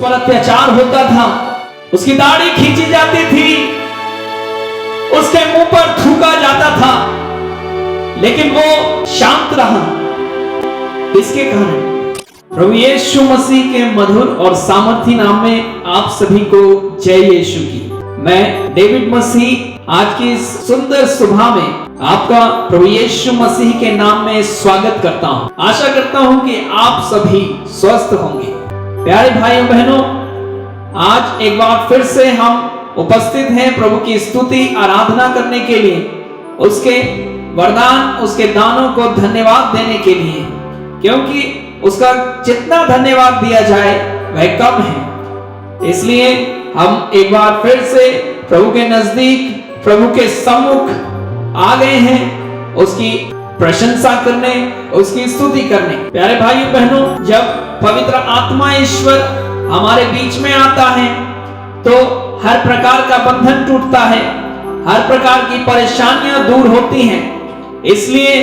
पर अत्याचार होता था, उसकी दाढ़ी खींची जाती थी, उसके मुंह पर थूका जाता था, लेकिन वो शांत रहा। इसके कारण प्रभु यीशु मसीह के मधुर और सामर्थी नाम में आप सभी को जय यीशु की। मैं डेविड मसीह आज की इस सुंदर सुबह में आपका प्रभु यीशु मसीह के नाम में स्वागत करता हूं। आशा करता हूं कि आप सभी स्वस्थ होंगे। प्यारे भाइयों बहनों, आज एक बार फिर से हम उपस्थित हैं प्रभु की स्तुति आराधना करने के लिए, उसके वरदान, उसके दानों को धन्यवाद देने के लिए, क्योंकि उसका जितना धन्यवाद दिया जाए वह कम है। इसलिए हम एक बार फिर से प्रभु के नजदीक, प्रभु के सम्मुख आ गए हैं, उसकी प्रशंसा करने, उसकी स्तुति करने। प्यारे भाइयों बहनों, जब पवित्र आत्मा ईश्वर हमारे बीच में आता है तो हर प्रकार का बंधन टूटता है, हर प्रकार की परेशानियां दूर होती हैं। इसलिए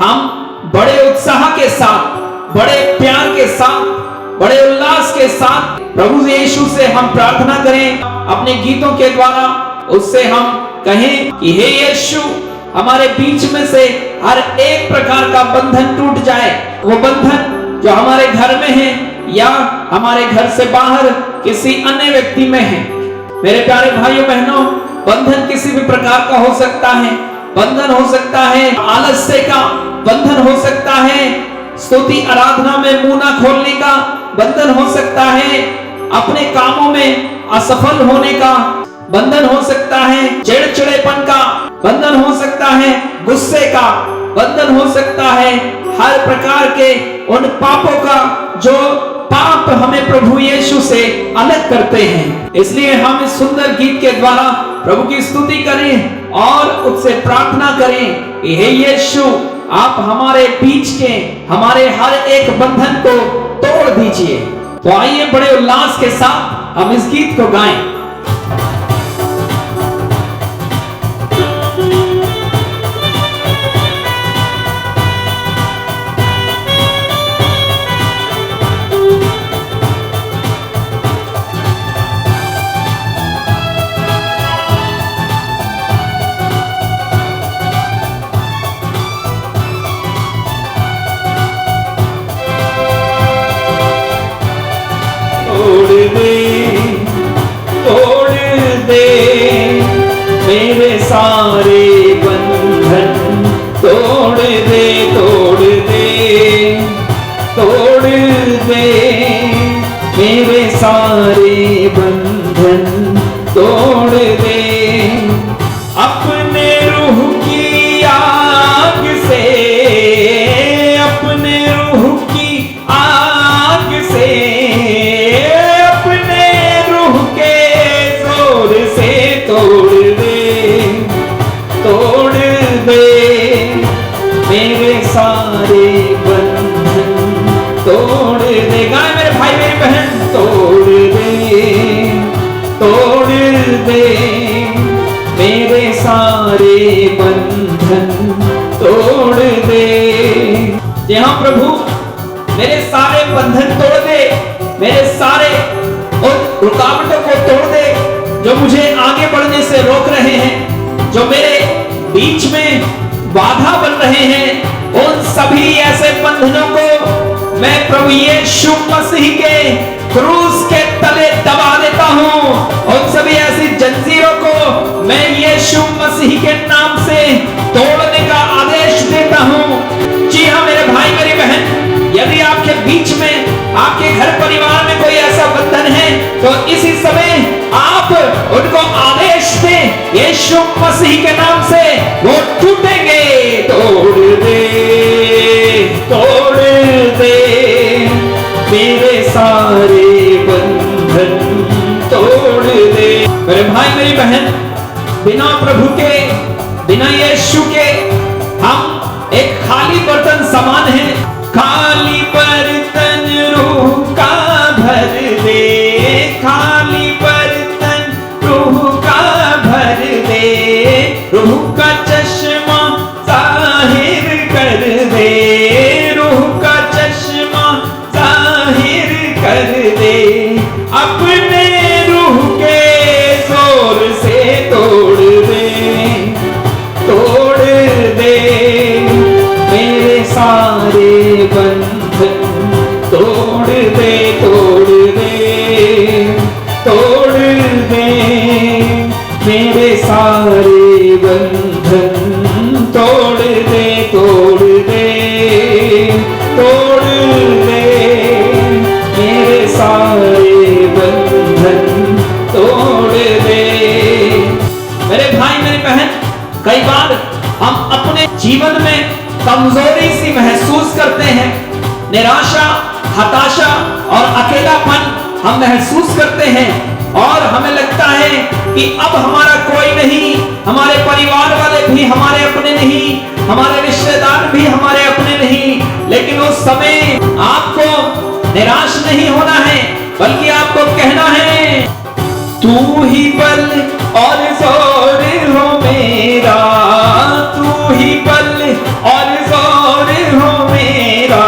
हम बड़े उत्साह के साथ, बड़े प्यार के साथ, बड़े उल्लास के साथ प्रभु यीशु से हम प्रार्थना करें, अपने गीतों के द्वारा उससे हम कहें कि हे यीशु, हमारे बीच में से हर एक प्रकार का बंधन टूट जाए। वो बंधन जो हमारे घर में है या हमारे घर से बाहर किसी अन्य व्यक्ति में है। मेरे प्यारे भाइयों बहनों, बंधन किसी भी प्रकार का हो सकता है। बंधन हो सकता है आलस्य का, बंधन हो सकता है स्तुति आराधना में मुंह ना खोलने का, बंधन हो सकता है अपने कामों में असफल होने का, बंधन हो सकता है चिड़चिड़ेपन का, बंधन हो सकता है गुस्से का, बंधन हो सकता है हर प्रकार के उन पापों का जो पाप हमें प्रभु यीशु से अलग करते हैं। इसलिए हम इस सुंदर गीत के द्वारा प्रभु की स्तुति करें और उससे प्रार्थना करें कि हे यीशु, आप हमारे बीच के हमारे हर एक बंधन को तोड़ दीजिए। तो आइए बड़े उल्लास के साथ हम इस गीत को गाएं। तोड़ दे मेरे सारे बंधन, तोड़ दे, तोड़ दे, तोड़ दे मेरे सारे बंधन, तोड़ दे अपने रूह की आग से, अपने रूह की आग से, तोड़ दे, तोड़ दे मेरे सारे बंधन, तोड़ दे। गाएं मेरे भाई मेरी बहन, तोड़ दे, तोड़ दे मेरे सारे बंधन, तोड़ दे। यहाँ प्रभु मेरे सारे बंधन तोड़ दे, मेरे सारे उन रुकावटों को तोड़ दे जो मुझे आगे बढ़ने से रोक रहे हैं, जो मेरे बीच में बाधा बन रहे हैं। उन सभी ऐसे बंधनों को मैं प्रभु यीशु मसीह के क्रूस के तले दबा देता हूं। उन सभी ऐसी जंजीरों को मैं यीशु मसीह के नाम से तोड़ने का आदेश देता हूं। जी हाँ मेरे भाई मेरी बहन, यदि आपके बीच में, आपके घर परिवार में कोई ऐसा बंधन है तो इसी समय आप उनको आदेश दें, यीशु मसीह के नाम से वो टूटेंगे। तोड़ दे, तोड़ दे मेरे सारे बंधन, तोड़ दे। मेरे भाई मेरी बहन, बिना प्रभु के, बिना यीशु के हम एक खाली बर्तन समान हैं। खाली बर्तन रूह का भर दे, खाली बर्तन रूह का भर दे, रूह का चश्मा जाहिर कर दे, रूह का चश्मा जाहिर कर दे। कई बार हम अपने जीवन में कमजोरी सी महसूस करते हैं, निराशा, हताशा और अकेलापन हम महसूस करते हैं और हमें लगता है कि अब हमारा कोई नहीं, हमारे परिवार वाले भी हमारे अपने नहीं, हमारे रिश्तेदार भी हमारे अपने नहीं। लेकिन उस समय आपको निराश नहीं होना है, बल्कि आपको कहना है, तू ही बल और जोर हो मेरा, तू ही बल और जोर हो मेरा,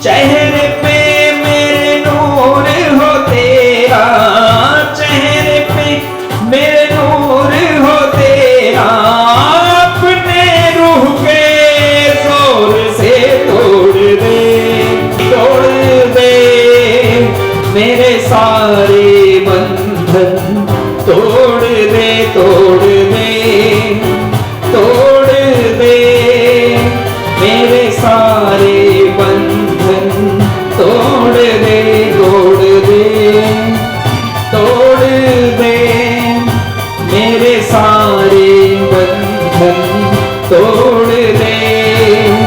चेहरे पे मेरे नूर हो तेरा, चेहरे पे मेरे नूर हो तेरा, अपने रूह के जोर से तोड़ दे मेरे सारे बंधन, तोड़ दे तोड़ दे तोड़ दे मेरे सारे बंधन, तोड़ दे तोड़ दे तोड़ दे मेरे सारे बंधन, तोड़ दे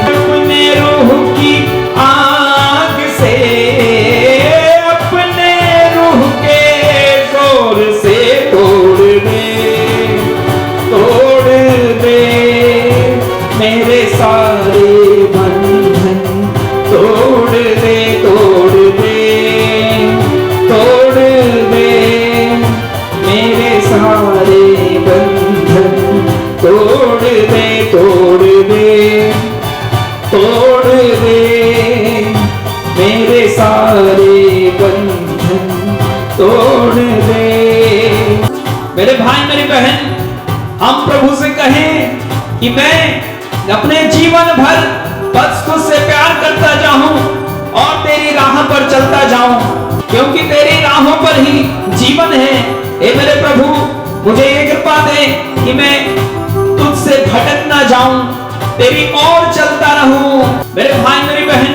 अपने रूह की आग से, अपने रूह के जोर से तोड़ दे मेरे सारे बंधन, तोड़ दे तोड़ दे तोड़ दे मेरे सारे बंधन, तोड़ दे तोड़ दे तोड़ दे मेरे सारे बंधन, तोड़ दे। मेरे भाई मेरी बहन, हम प्रभु से कहें कि मैं अपने जीवन भर बस तुझसे प्यार करता जाऊं और तेरी राह पर चलता जाऊं, क्योंकि तेरी राहों पर ही जीवन है। हे मेरे प्रभु, मुझे ये कृपा दे कि मैं तुझसे भटक ना जाऊं, तेरी ओर चलता रहूं। मेरे भाई मेरी बहन,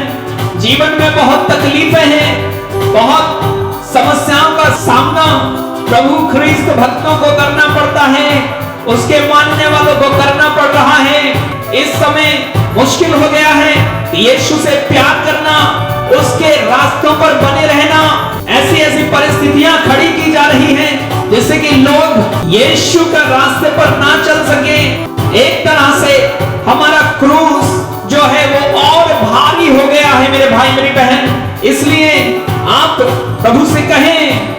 जीवन में बहुत तकलीफें हैं, बहुत समस्याओं का सामना प्रभु ख्रीस्त भक्तों को करना पड़ता है, उसके मानने वालों को करना पड़ रहा है। इस समय मुश्किल हो गया है कि यीशु से प्यार करना, उसके रास्तों पर बने रहना, ऐसी ऐसी परिस्थितियां खड़ी की जा रही हैं जिससे कि लोग यीशु के रास्ते पर ना चल सके। एक तरह से हमारा क्रूस जो है वो और भारी हो गया है मेरे भाई मेरी बहन। इसलिए आप प्रभु से कहें,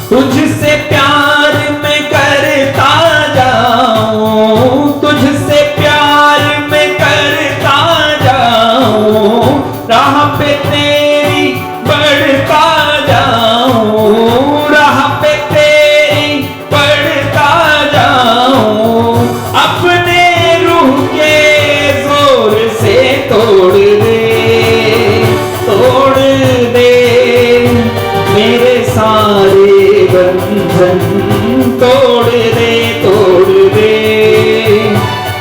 तुझसे प्यार मैं करता जाऊं, तुझसे प्यार मैं करता जाऊं, राह पे तेरी बढ़ता जाऊं, राह पे तेरी बढ़ता जाऊं, अपने रूह के जोर से तोड़ दे मेरे सारे बंधन, तोड़ दे तोड़ दे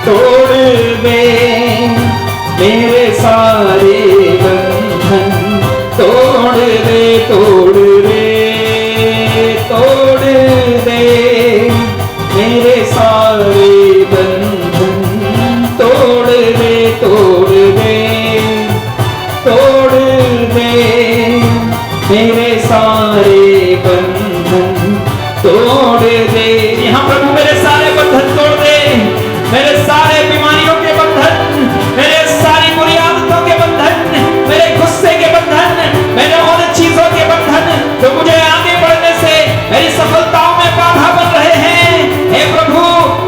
तोड़ दे मेरे सारे बंधन, तोड़ दे तोड़ दे तोड़ दे मेरे सारे बंधन, तोड़ दे तोड़ दे तोड़ दे मेरे सारे बंधन, तोड़ दे। यहाँ प्रभु मेरे सारे बंधन तोड़ दे, मेरे सारे बीमारियों के बंधन, मेरे सारी बुरी आदतों के बंधन, मेरे गुस्से के बंधन, मेरे और चीजों के बंधन जो मुझे आगे बढ़ने से मेरी सफलताओं में बाधा बन रहे हैं। हे प्रभु,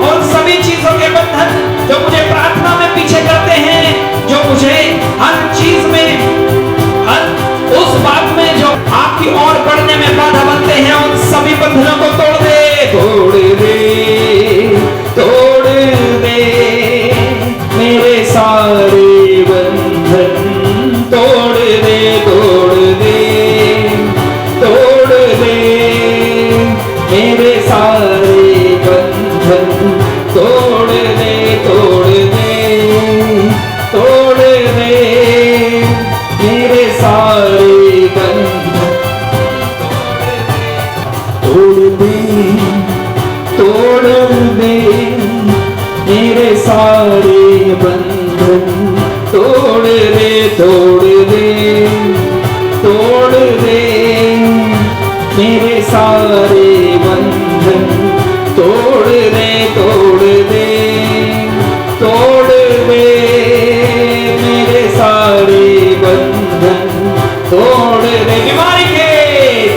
उन सभी चीजों के बंधन जो मुझे प्रार्थना में पीछे करते हैं, जो मुझे हर चीज में, हर उस बात में जो आपकी ओर बढ़ने में बाधा बनते हैं, उन सभी बंधनों को तोड़ दे तोड़ दे तोड़ दे मेरे सारे बंधन, तोड़ दे तोड़ दे तोड़ दे मेरे सारे बंधन, तोड़ दे तोड़ दे तोड़ दे मेरे सारे बंधन, तोड़ दे तोड़ बंधन तोड़ दे, तोड़ दे, तोड़ दे मेरे सारे बंधन, तोड़ दे, तोड़ दे, तोड़ दे मेरे सारे बंधन, तोड़ दे बीमारी के,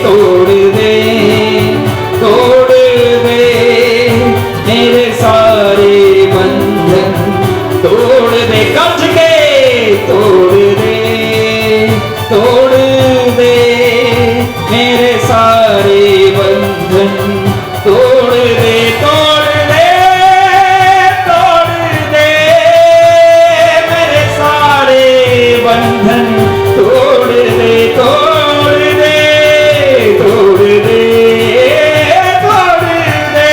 तोड़ दे, तोड़ दे मेरे सारे बंधन, तोड़ दे कर्ज के, तोड़ दे, तोड़ दे मेरे सारे बंधन, तोड़ दे, तोड़ दे, तोड़ दे मेरे सारे बंधन, तोड़ दे, तोड़ दे, तोड़ दे, तोड़ दे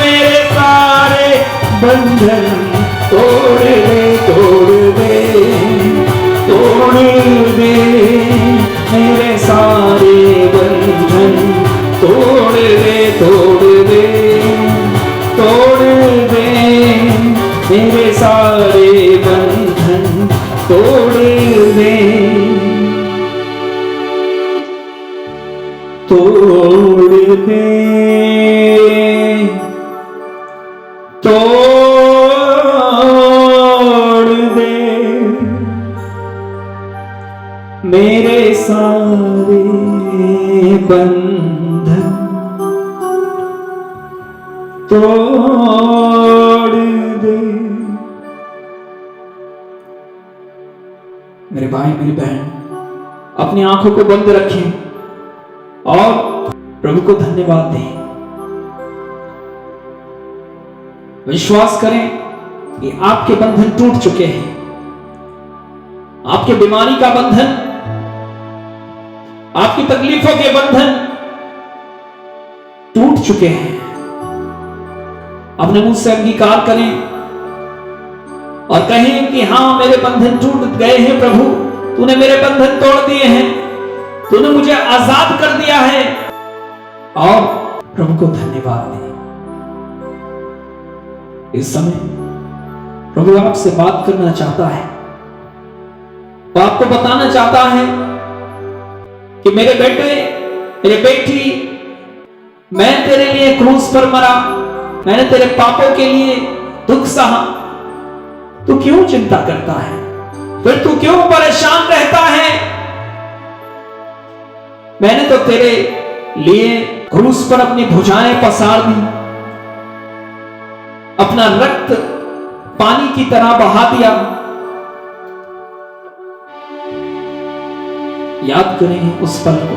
मेरे सारे बंधन, तोड़ दे, तोड़ दे, तोड़ दे मेरे सारे बंधन, तोड़ दे, तोड़ दे, तोड़ दे मेरे सारे बंधन, तोड़ दे, तोड़ दे, तोड़ दे मेरे सारे बंधन, तोड़ दे। मेरे भाई मेरी बहन अपनी आंखों को बंद रखें और प्रभु को धन्यवाद दें। विश्वास करें कि आपके बंधन टूट चुके हैं। आपके बीमारी का बंधन, आपकी तकलीफों के बंधन टूट चुके हैं। अपने मुंह से अंगीकार करें और कहें कि हां मेरे बंधन टूट गए हैं प्रभु, तूने मेरे बंधन तोड़ दिए हैं, तूने मुझे आजाद कर दिया है। और प्रभु को धन्यवाद दें। इस समय प्रभु आपसे बात करना चाहता है, वो आपको बताना चाहता है कि मेरे बेटे, मेरे बेटी, मैं तेरे लिए क्रूस पर मरा, मैंने तेरे पापों के लिए दुख सहा, तू क्यों चिंता करता है, फिर तू क्यों परेशान रहता है? मैंने तो तेरे लिए क्रूस पर अपनी भुजाएं पसार दी, अपना रक्त पानी की तरह बहा दिया। याद करेंगे उस पल को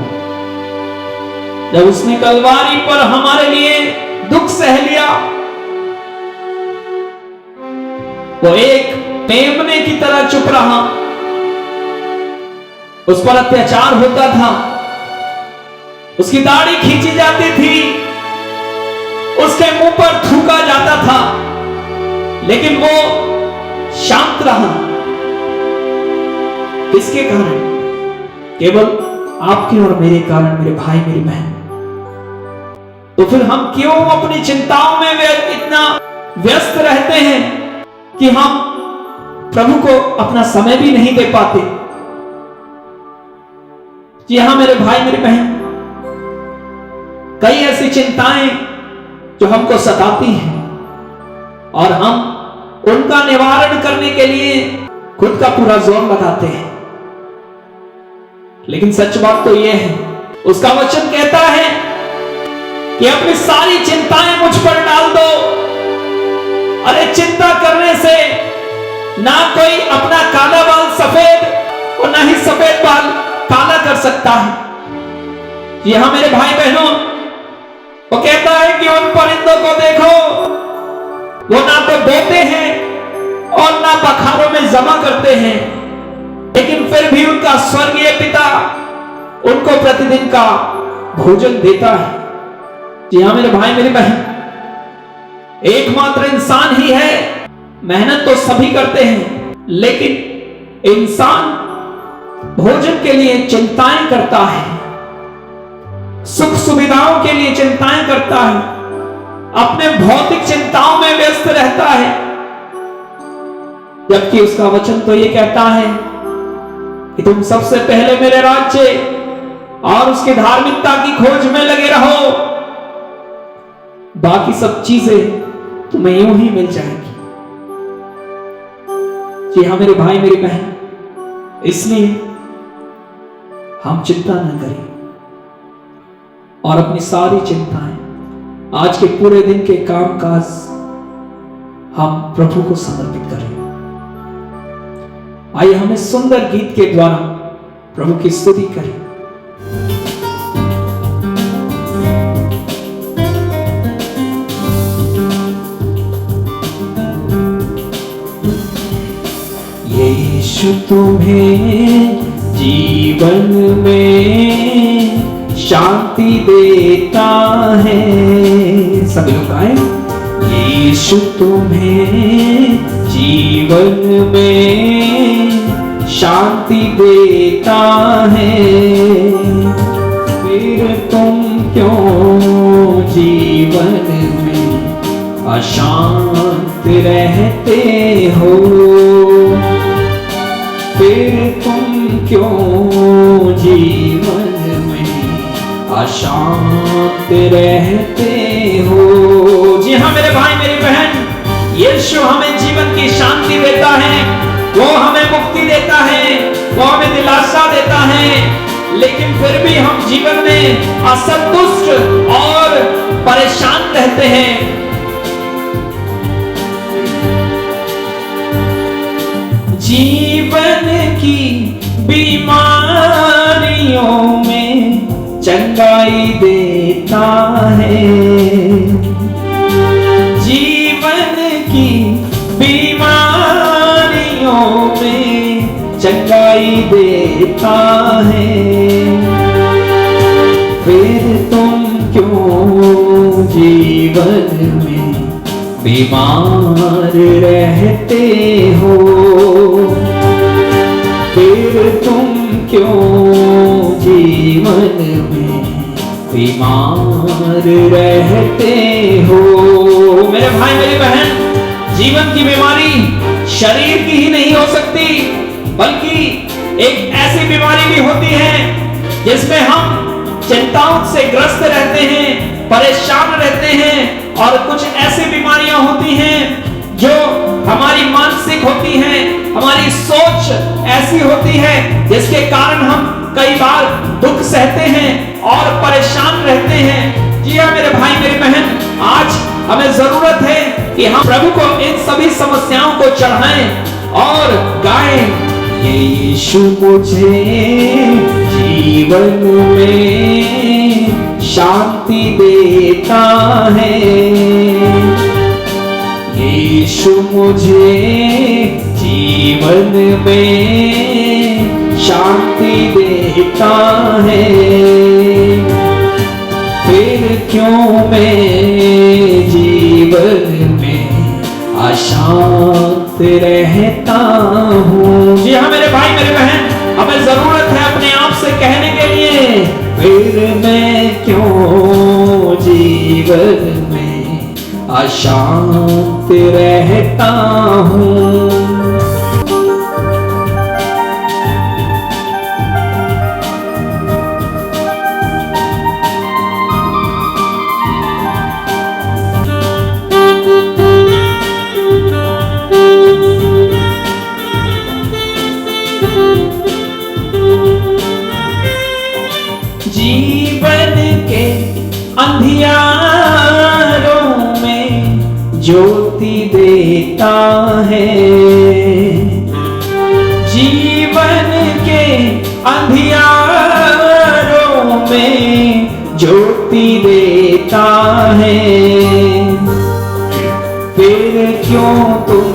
जब उसने कलवारी पर हमारे लिए दुख सह लिया। वो एक मेमने की तरह चुप रहा, उस पर अत्याचार होता था, उसकी दाढ़ी खींची जाती थी, उसके मुंह पर थूका जाता था, लेकिन वो शांत रहा। किसके कारण? केवल आपके और मेरे कारण, मेरे भाई मेरी बहन। तो फिर हम क्यों अपनी चिंताओं में इतना व्यस्त रहते हैं कि हम प्रभु को अपना समय भी नहीं दे पाते? जी हां मेरे भाई मेरी बहन, कई ऐसी चिंताएं जो हमको सताती हैं और हम उनका निवारण करने के लिए खुद का पूरा जोर लगाते हैं। लेकिन सच बात तो यह है, उसका वचन कहता है कि अपनी सारी चिंताएं मुझ पर डाल दो। अरे चिंता करने से ना कोई अपना काला बाल सफेद और ना ही सफेद बाल काला कर सकता है। यहां मेरे भाई बहनों, वो कहता है कि उन परिंदों को देखो, वो ना तो बोते हैं और ना बखारों में जमा करते हैं, लेकिन फिर भी उनका स्वर्गीय पिता उनको प्रतिदिन का भोजन देता है। जी हां मेरे भाई मेरी बहन, एकमात्र इंसान ही है, मेहनत तो सभी करते हैं, लेकिन इंसान भोजन के लिए चिंताएं करता है, सुख सुविधाओं के लिए चिंताएं करता है, अपने भौतिक चिंताओं में व्यस्त रहता है। जबकि उसका वचन तो ये कहता है कि तुम सबसे पहले मेरे राज्य और उसकी धार्मिकता की खोज में लगे रहो, बाकी सब चीजें तुम्हें यूं ही मिल जाएंगी। जी हाँ मेरे भाई मेरी बहन, इसलिए हम चिंता न करें और अपनी सारी चिंताएं, आज के पूरे दिन के कामकाज हम प्रभु को समर्पित करें। आइए हमें सुंदर गीत के द्वारा प्रभु की स्तुति करें। यीशु तुम्हें जीवन में शांति देता है। सभी लोग आए। यीशु तुम्हें जीवन में शांति देता है, फिर तुम क्यों जीवन में अशांत रहते हो? फिर तुम क्यों जीवन में अशांत रहते हो? जी हाँ मेरे भाई मेरी बहन, यीशु हमें जीवन की शांति देता है, वो हमें मुक्ति देता है, वो हमें दिलासा देता है। लेकिन फिर भी हम जीवन में असंतुष्ट और परेशान रहते हैं। जीवन की बीमारियों में चंगाई देता है। जीवन की बीमारियों में चंगाई देता है, फिर तुम क्यों जीवन में बीमार रहते हो? फिर तुम क्यों जीवन में बीमार रहते हो? मेरे भाई मेरी बहन, जीवन की बीमारी शरीर की ही नहीं हो सकती, बल्कि एक ऐसी बीमारी भी होती है जिसमें हम चिंताओं से ग्रस्त रहते हैं, परेशान रहते हैं। और कुछ ऐसी बीमारियां होती हैं जो हमारी मानसिक होती हैं, हमारी सोच ऐसी होती है जिसके कारण हम कई बार दुख सहते हैं और परेशान रहते हैं। जी हाँ मेरे भाई मेरी बहन, आज हमें जरूरत है कि हम प्रभु को इन सभी समस्याओं को चढ़ाएं और गाएं। यीशु मुझे जीवन में शांति देता है। यीशु मुझे जीवन में शांति देता है, फिर क्यों मैं जीवन में अशांत रहता हूँ? जी हाँ मेरे भाई मेरे बहन, हमें जरूरत है अपने आप से कहने के लिए, फिर मैं क्यों जीवन में अशांत रहता हूँ? जीवन के अंधियारों में ज्योति देता है। जीवन के अंधियारों में ज्योति देता है, फिर क्यों तुम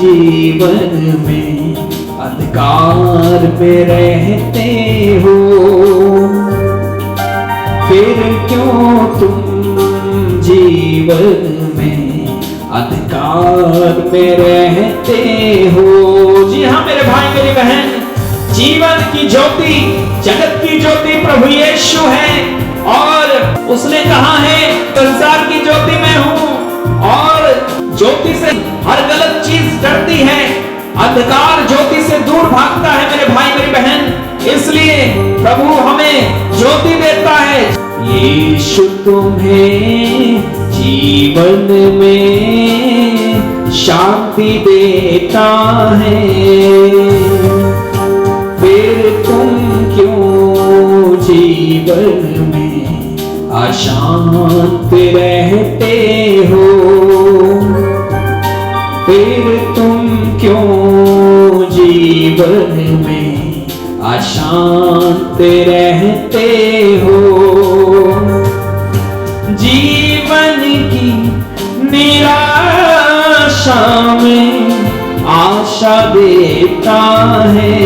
जीवन में अंधकार में रहते हो? फिर क्यों तुम जीवन में अंधकार में रहते हो? जी हाँ मेरे भाई मेरी बहन, जीवन की ज्योति, जगत की ज्योति प्रभु यीशु है और उसने कहा है संसार की ज्योति मैं हूँ। और ज्योति से हर गलत चीज डरती है, अंधकार ज्योति से दूर भागता है मेरे भाई मेरी बहन, इसलिए प्रभु हमें ज्योति देता है। यीशु तुम्हें जीवन में शांति देता है, फिर तुम क्यों जीवन में अशांत रहते हो, फिर तुम क्यों जीवन में अशांत रहते हो। जीवन की निराशा में आशा देता है,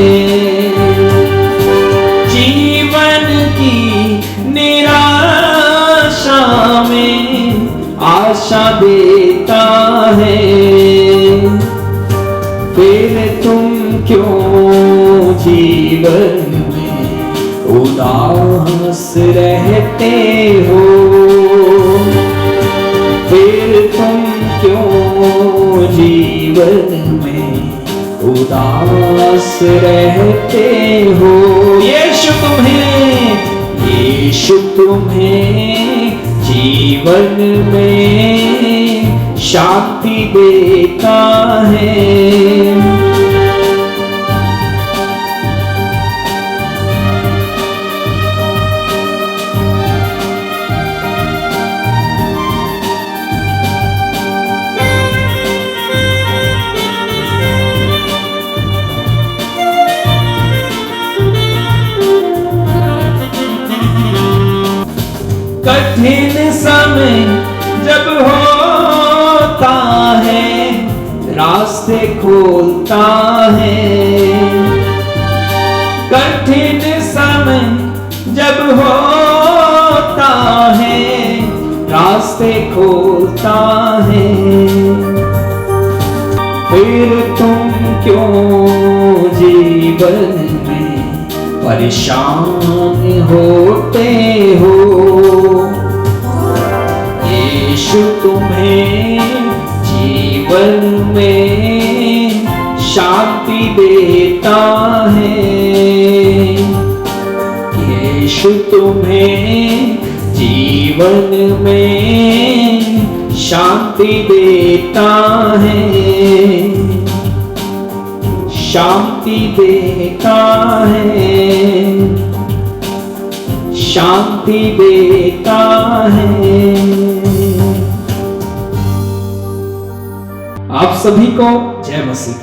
जीवन की निराशा में आशा देता है, फिर तुम क्यों जीवन में उदास रहते हो, फिर तुम क्यों जीवन में उदास रहते हो। यीशु तुम्हें जीवन में शांति देता है। कठिन समय जब होता है रास्ते खोलता है, कठिन समय जब होता है रास्ते खोलता है, फिर तुम क्यों जीवन में परेशान होते हो। यीशु तुम्हें जीवन में शांति देता है, यीशु तुम्हें जीवन में शांति देता है, शांति देता है, शांति देता है। आप सभी को जय मसीह।